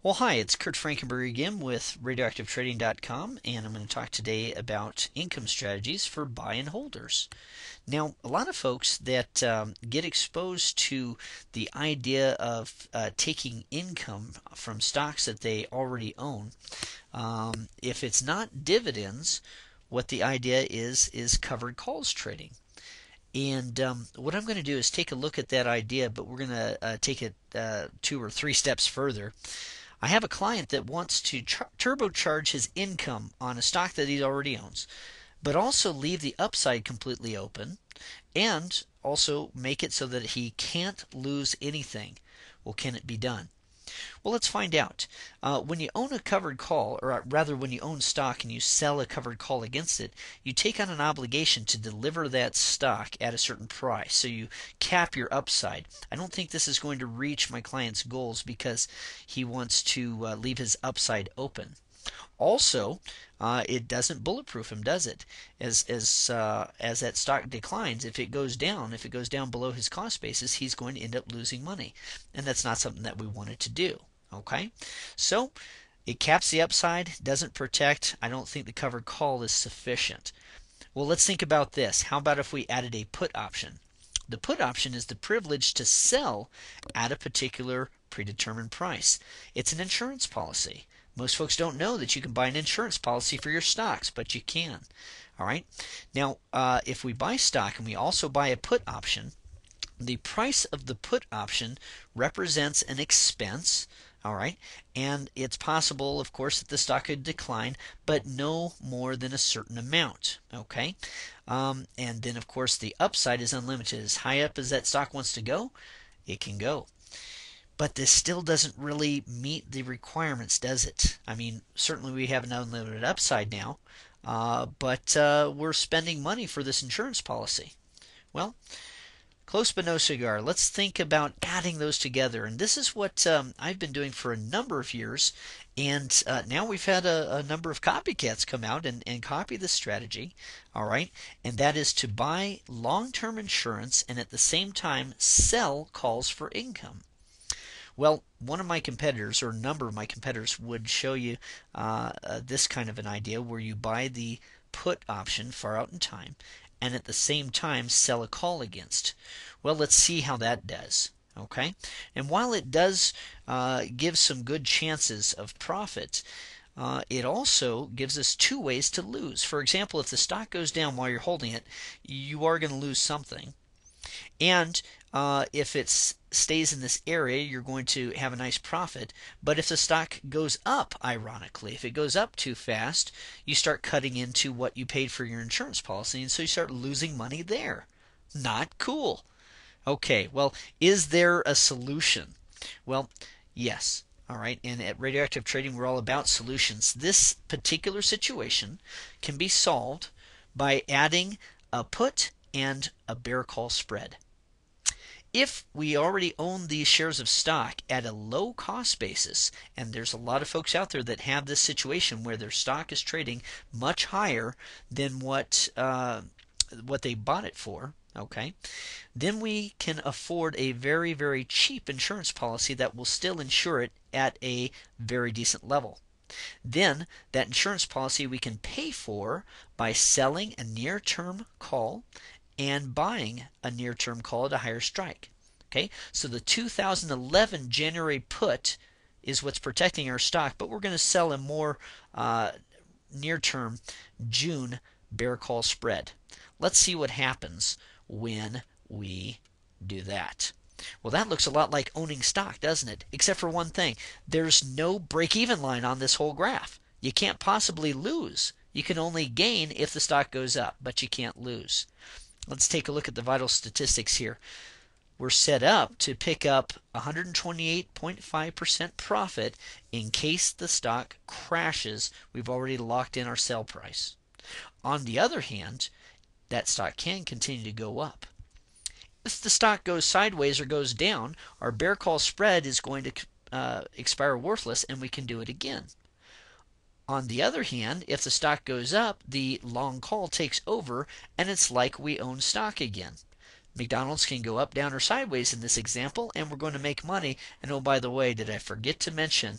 Well, hi, it's Kurt Frankenberg again with RadioActiveTrading.com, and I'm going to talk today about income strategies for buy and holders. Now, a lot of folks that get exposed to the idea of taking income from stocks that they already own, if it's not dividends, what the idea is covered calls trading. And what I'm going to do is take a look at that idea, but we're going to take it 2 or 3 steps further. I have a client that wants to turbocharge his income on a stock that he already owns, but also leave the upside completely open and also make it so that he can't lose anything. Well, can it be done? Well, let's find out. When you own a covered call, or rather when you own stock and you sell a covered call against it, you take on an obligation to deliver that stock at a certain price. So you cap your upside. I don't think this is going to reach my client's goals because he wants to leave his upside open. Also, it doesn't bulletproof him, does it? As that stock declines, if it goes down below his cost basis, he's going to end up losing money, and that's not something that we wanted to do. Okay, so it caps the upside, doesn't protect. I don't think the covered call is sufficient. Well, let's think about this. How about if we added a put option? The put option is the privilege to sell at a particular predetermined price. It's an insurance policy. Most folks don't know that you can buy an insurance policy for your stocks, but you can. All right. Now, if we buy stock and we also buy a put option, the price of the put option represents an expense. All right. And it's possible, of course, that the stock could decline, but no more than a certain amount. Okay. And then, of course, the upside is unlimited. As high up as that stock wants to go, it can go. But this still doesn't really meet the requirements, does it? I mean, certainly we have an unlimited upside now, but we're spending money for this insurance policy. Well, close but no cigar. Let's think about adding those together. And this is what I've been doing for a number of years. And now we've had a number of copycats come out and copy this strategy. All right. And that is to buy long-term insurance and at the same time sell calls for income. Well, one of my competitors, or a number of my competitors, would show you this kind of an idea where you buy the put option far out in time and at the same time sell a call against. Well, let's see how that does. Okay, and while it does give some good chances of profit, it also gives us 2 ways to lose. For example, if the stock goes down while you're holding it, you are going to lose something. And if it stays in this area, you're going to have a nice profit. But if the stock goes up, ironically, if it goes up too fast, you start cutting into what you paid for your insurance policy, and so you start losing money there. Not cool. Okay, well, is there a solution? Well, yes. All right, and at Radioactive Trading, we're all about solutions. This particular situation can be solved by adding a put and a bear call spread. If we already own these shares of stock at a low cost basis, and there's a lot of folks out there that have this situation where their stock is trading much higher than what they bought it for, okay, then we can afford a very, very cheap insurance policy that will still insure it at a very decent level. Then that insurance policy we can pay for by selling a near-term call and buying a near-term call at a higher strike. Okay, so the 2011 January put is what's protecting our stock, but we're going to sell a more near-term June bear call spread. Let's see what happens when we do that. Well, that looks a lot like owning stock, doesn't it? Except for one thing. There's no break-even line on this whole graph. You can't possibly lose. You can only gain if the stock goes up, but you can't lose. Let's take a look at the vital statistics here. We're set up to pick up 128.5% profit in case the stock crashes. We've already locked in our sell price. On the other hand, that stock can continue to go up. If the stock goes sideways or goes down, our bear call spread is going to expire worthless and we can do it again. On the other hand, if the stock goes up, the long call takes over and it's like we own stock again. McDonald's can go up, down, or sideways in this example, and we're going to make money. And oh, by the way, did I forget to mention